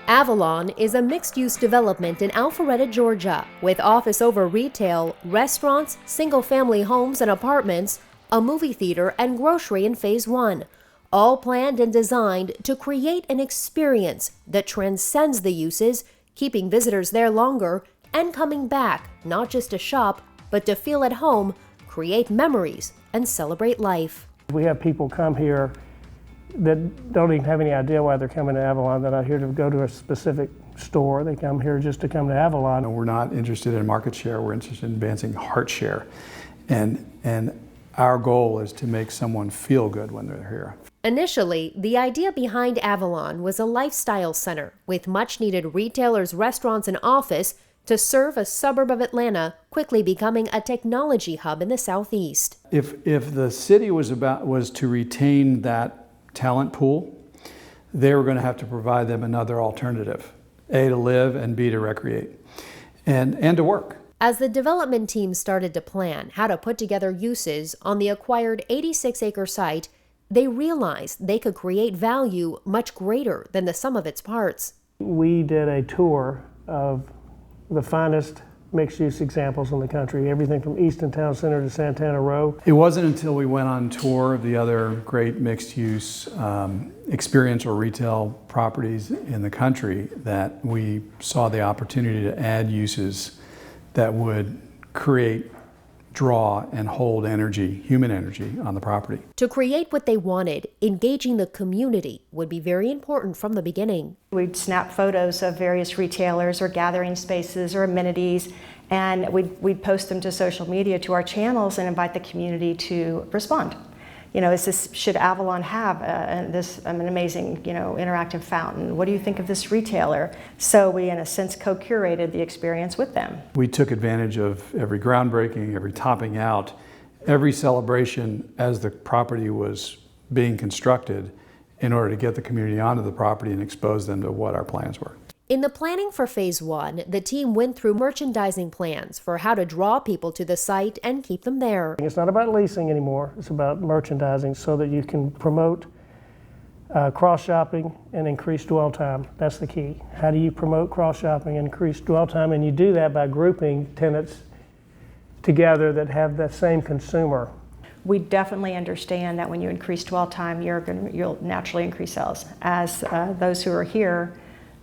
Avalon is a mixed-use development in Alpharetta, Georgia, with office over retail, restaurants, single-family homes and apartments, a movie theater, and grocery in Phase 1, all planned and designed to create an experience that transcends the uses, keeping visitors there longer and coming back, not just to shop, but to feel at home, create memories, and celebrate life. We have people come here that don't even have any idea why they're coming to Avalon. They're not here to go to a specific store. They come here just to come to Avalon. We're not interested in market share. We're interested in advancing heart share. And our goal is to make someone feel good when they're here. Initially, the idea behind Avalon was a lifestyle center with much-needed retailers, restaurants, and office to serve a suburb of Atlanta, quickly becoming a technology hub in the Southeast. If the city was to retain that talent pool, they were going to have to provide them another alternative, A, to live, and B, to recreate, and to work. As the development team started to plan how to put together uses on the acquired 86-acre site, they realized they could create value much greater than the sum of its parts. We did a tour of the finest mixed-use examples in the country, everything from Easton Town Center to Santana Row. It wasn't until we went on tour of the other great mixed-use experiential retail properties in the country that we saw the opportunity to add uses that would create, draw, and hold energy, human energy, on the property. To create what they wanted, engaging the community would be very important from the beginning. We'd snap photos of various retailers or gathering spaces or amenities, and we'd post them to social media, to our channels, and invite the community to respond. You know, should Avalon have an amazing, interactive fountain? What do you think of this retailer? So we, in a sense, co-curated the experience with them. We took advantage of every groundbreaking, every topping out, every celebration as the property was being constructed in order to get the community onto the property and expose them to what our plans were. In the planning for Phase 1, the team went through merchandising plans for how to draw people to the site and keep them there. It's not about leasing anymore, it's about merchandising so that you can promote cross-shopping and increase dwell time. That's the key. How do you promote cross-shopping and increase dwell time? And you do that by grouping tenants together that have that same consumer. We definitely understand that when you increase dwell time, you'll naturally increase sales. As those who are here,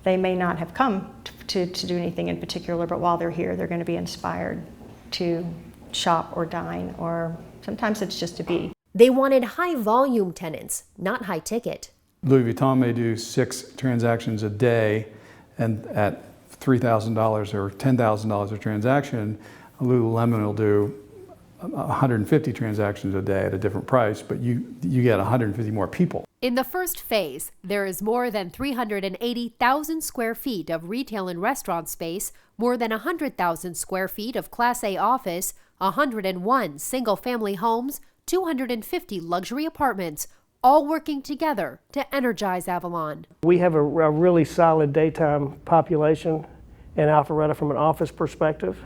they may not have come to do anything in particular, but while they're here, they're going to be inspired to shop or dine, or sometimes it's just to be. They wanted high-volume tenants, not high-ticket. Louis Vuitton may do 6 transactions a day, and at $3,000 or $10,000 a transaction, Lululemon will do 150 transactions a day at a different price, but you get 150 more people. In the first phase, there is more than 380,000 square feet of retail and restaurant space, more than 100,000 square feet of Class A office, 101 single-family homes, 250 luxury apartments, all working together to energize Avalon. We have a really solid daytime population in Alpharetta from an office perspective.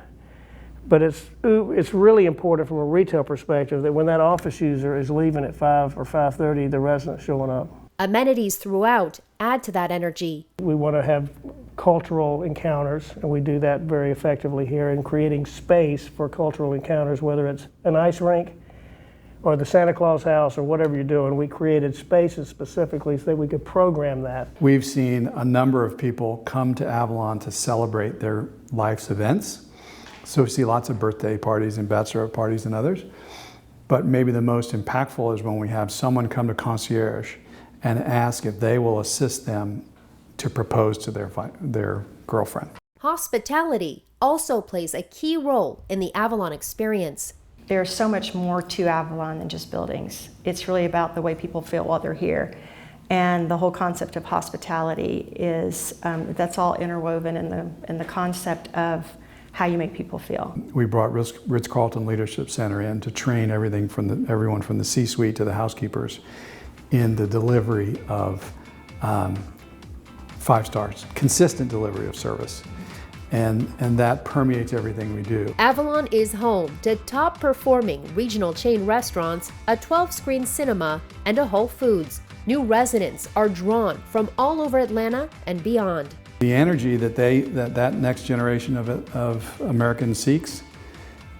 But it's really important from a retail perspective that when that office user is leaving at 5 or 5:30, the resident's showing up. Amenities throughout add to that energy. We want to have cultural encounters, and we do that very effectively here in creating space for cultural encounters, whether it's an ice rink or the Santa Claus house or whatever you're doing. We created spaces specifically so that we could program that. We've seen a number of people come to Avalon to celebrate their life's events. So we see lots of birthday parties and bachelorette parties and others. But maybe the most impactful is when we have someone come to concierge and ask if they will assist them to propose to their girlfriend. Hospitality also plays a key role in the Avalon experience. There's so much more to Avalon than just buildings. It's really about the way people feel while they're here. And the whole concept of hospitality is, that's all interwoven in the concept of how you make people feel. We brought Ritz-Carlton Leadership Center in to train everyone from the C-suite to the housekeepers in the delivery of 5 stars, consistent delivery of service. And that permeates everything we do. Avalon is home to top-performing regional chain restaurants, a 12-screen cinema, and a Whole Foods. New residents are drawn from all over Atlanta and beyond. The energy that that next generation of Americans seeks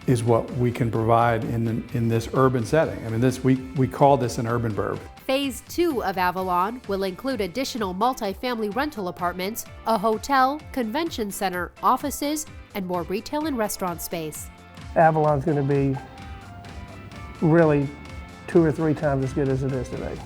is what we can provide in this urban setting. I mean, we call this an urban burb. Phase 2 of Avalon will include additional multifamily rental apartments, a hotel, convention center, offices, and more retail and restaurant space. Avalon's going to be really 2 or 3 times as good as it is today.